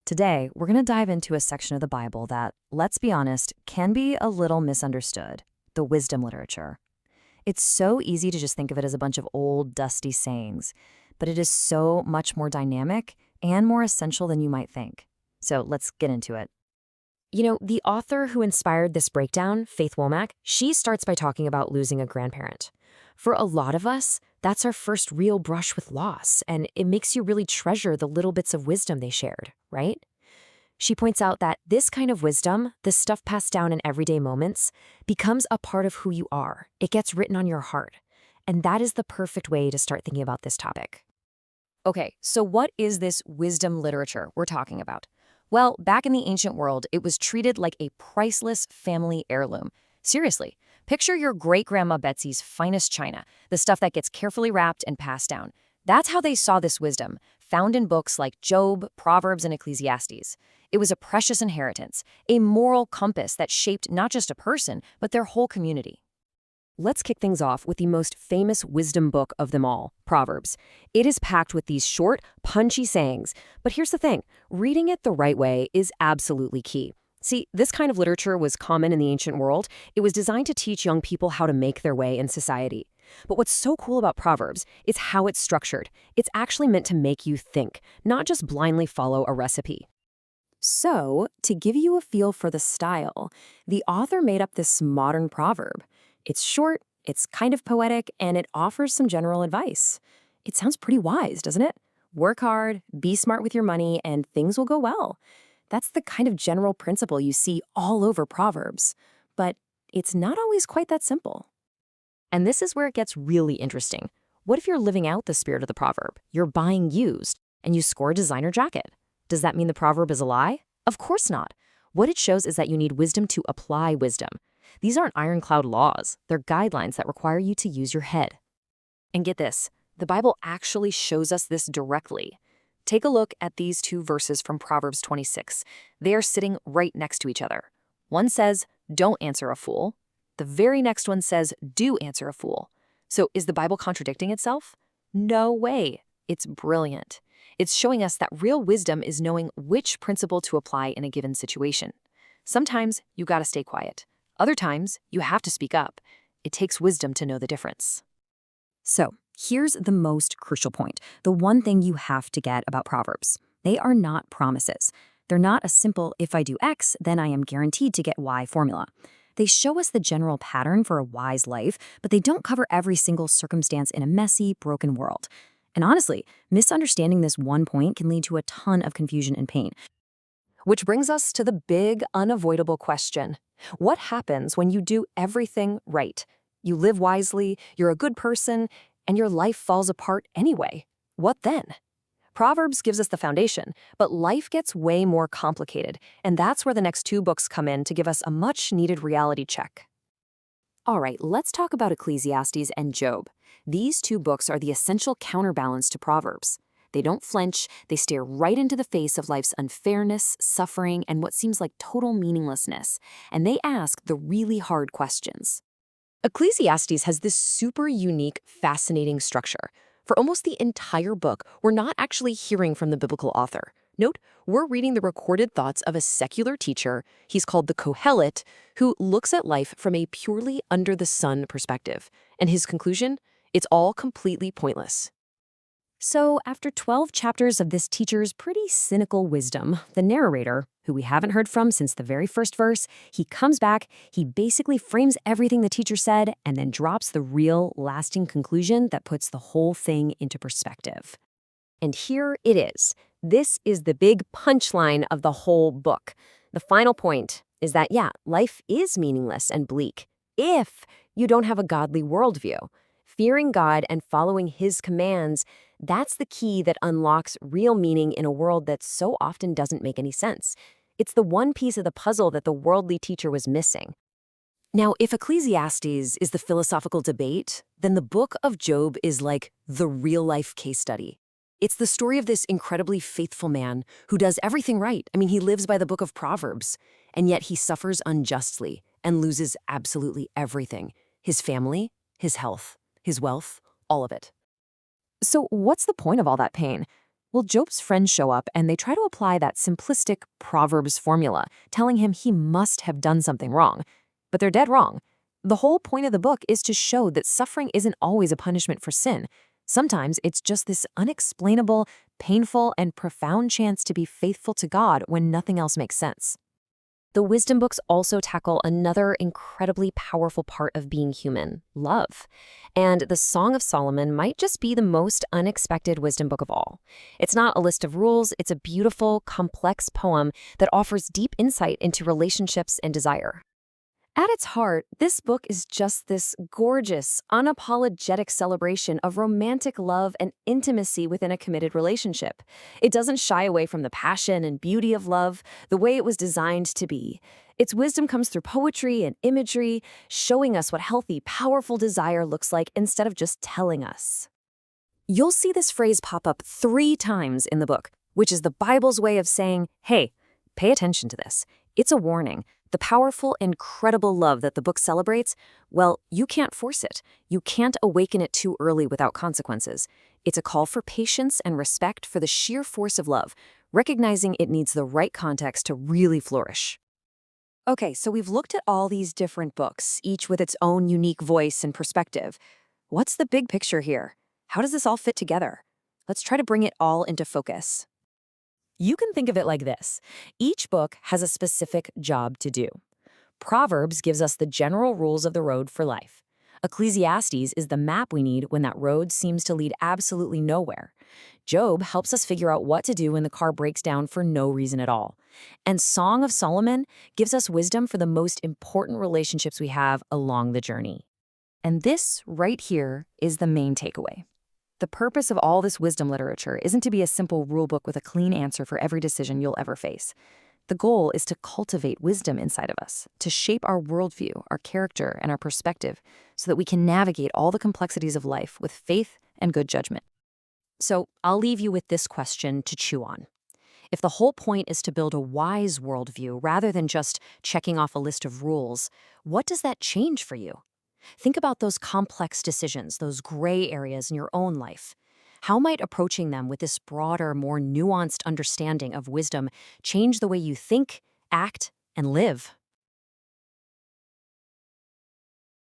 Today, we're going to dive into a section of the Bible that, let's be honest, can be a little misunderstood: the wisdom literature. It's so easy to just think of it as a bunch of old, dusty sayings, but it is so much more dynamic and more essential than you might think. So let's get into it. The author who inspired this breakdown, Faith Womack, she starts by talking about losing a grandparent. For a lot of us, that's our first real brush with loss, and it makes you really treasure the little bits of wisdom they shared, right? She points out that this kind of wisdom, this stuff passed down in everyday moments, becomes a part of who you are. It gets written on your heart. And that is the perfect way to start thinking about this topic. Okay, so what is this wisdom literature we're talking about? Well, back in the ancient world, it was treated like a priceless family heirloom. Seriously, picture your great-grandma Betsy's finest china, the stuff that gets carefully wrapped and passed down. That's how they saw this wisdom, found in books like Job, Proverbs, and Ecclesiastes. It was a precious inheritance, a moral compass that shaped not just a person, but their whole community. Let's kick things off with the most famous wisdom book of them all, Proverbs. It is packed with these short, punchy sayings. But here's the thing, reading it the right way is absolutely key. See, this kind of literature was common in the ancient world. It was designed to teach young people how to make their way in society. But what's so cool about Proverbs is how it's structured. It's actually meant to make you think, not just blindly follow a recipe. So, to give you a feel for the style, the author made up this modern proverb. It's short, it's kind of poetic, and it offers some general advice. It sounds pretty wise, doesn't it? Work hard, be smart with your money, and things will go well. That's the kind of general principle you see all over Proverbs. But it's not always quite that simple. And this is where it gets really interesting. What if you're living out the spirit of the proverb? You're buying used, and you score a designer jacket. Does that mean the proverb is a lie? Of course not. What it shows is that you need wisdom to apply wisdom. These aren't ironclad laws. They're guidelines that require you to use your head. And get this, the Bible actually shows us this directly. Take a look at these two verses from Proverbs 26. They are sitting right next to each other. One says, "Don't answer a fool." The very next one says, "Do answer a fool." So is the Bible contradicting itself? No way. It's brilliant. It's showing us that real wisdom is knowing which principle to apply in a given situation. Sometimes you gotta stay quiet. Other times, you have to speak up. It takes wisdom to know the difference. So, here's the most crucial point, the one thing you have to get about Proverbs. They are not promises. They're not a simple, if I do X, then I am guaranteed to get Y formula. They show us the general pattern for a wise life, but they don't cover every single circumstance in a messy, broken world. And honestly, misunderstanding this one point can lead to a ton of confusion and pain. Which brings us to the big, unavoidable question. What happens when you do everything right? You live wisely, you're a good person, and your life falls apart anyway. What then? Proverbs gives us the foundation, but life gets way more complicated, and that's where the next two books come in to give us a much-needed reality check. All right, let's talk about Ecclesiastes and Job. These two books are the essential counterbalance to Proverbs. They don't flinch, they stare right into the face of life's unfairness, suffering, and what seems like total meaninglessness, and they ask the really hard questions. Ecclesiastes has this super unique, fascinating structure. For almost the entire book, we're not actually hearing from the biblical author. Note, we're reading the recorded thoughts of a secular teacher, he's called the Kohelet, who looks at life from a purely under-the-sun perspective. And his conclusion? It's all completely pointless. So, after 12 chapters of this teacher's pretty cynical wisdom, the narrator, who we haven't heard from since the very first verse, he comes back, he basically frames everything the teacher said, and then drops the real, lasting conclusion that puts the whole thing into perspective. And here it is. This is the big punchline of the whole book. The final point is that, yeah, life is meaningless and bleak if you don't have a godly worldview. Fearing God and following His commands, that's the key that unlocks real meaning in a world that so often doesn't make any sense. It's the one piece of the puzzle that the worldly teacher was missing. Now, if Ecclesiastes is the philosophical debate, then the book of Job is like the real-life case study. It's the story of this incredibly faithful man who does everything right. I mean, he lives by the book of Proverbs, and yet he suffers unjustly and loses absolutely everything: his family, his health, his wealth, all of it. So what's the point of all that pain? Well, Job's friends show up and they try to apply that simplistic Proverbs formula, telling him he must have done something wrong. But they're dead wrong. The whole point of the book is to show that suffering isn't always a punishment for sin. Sometimes it's just this unexplainable, painful, and profound chance to be faithful to God when nothing else makes sense. The wisdom books also tackle another incredibly powerful part of being human, love. And the Song of Solomon might just be the most unexpected wisdom book of all. It's not a list of rules, it's a beautiful, complex poem that offers deep insight into relationships and desire. At its heart, this book is just this gorgeous, unapologetic celebration of romantic love and intimacy within a committed relationship. It doesn't shy away from the passion and beauty of love the way it was designed to be. Its wisdom comes through poetry and imagery, showing us what healthy, powerful desire looks like instead of just telling us. You'll see this phrase pop up 3 times in the book, which is the Bible's way of saying, hey, pay attention to this. It's a warning. The powerful, incredible love that the book celebrates, well, you can't force it. You can't awaken it too early without consequences. It's a call for patience and respect for the sheer force of love, recognizing it needs the right context to really flourish. Okay, so we've looked at all these different books, each with its own unique voice and perspective. What's the big picture here? How does this all fit together? Let's try to bring it all into focus. You can think of it like this. Each book has a specific job to do. Proverbs gives us the general rules of the road for life. Ecclesiastes is the map we need when that road seems to lead absolutely nowhere. Job helps us figure out what to do when the car breaks down for no reason at all. And Song of Solomon gives us wisdom for the most important relationships we have along the journey. And this right here is the main takeaway. The purpose of all this wisdom literature isn't to be a simple rulebook with a clean answer for every decision you'll ever face. The goal is to cultivate wisdom inside of us, to shape our worldview, our character, and our perspective so that we can navigate all the complexities of life with faith and good judgment. So I'll leave you with this question to chew on. If the whole point is to build a wise worldview rather than just checking off a list of rules, what does that change for you? Think about those complex decisions, those gray areas in your own life. How might approaching them with this broader, more nuanced understanding of wisdom change the way you think, act, and live?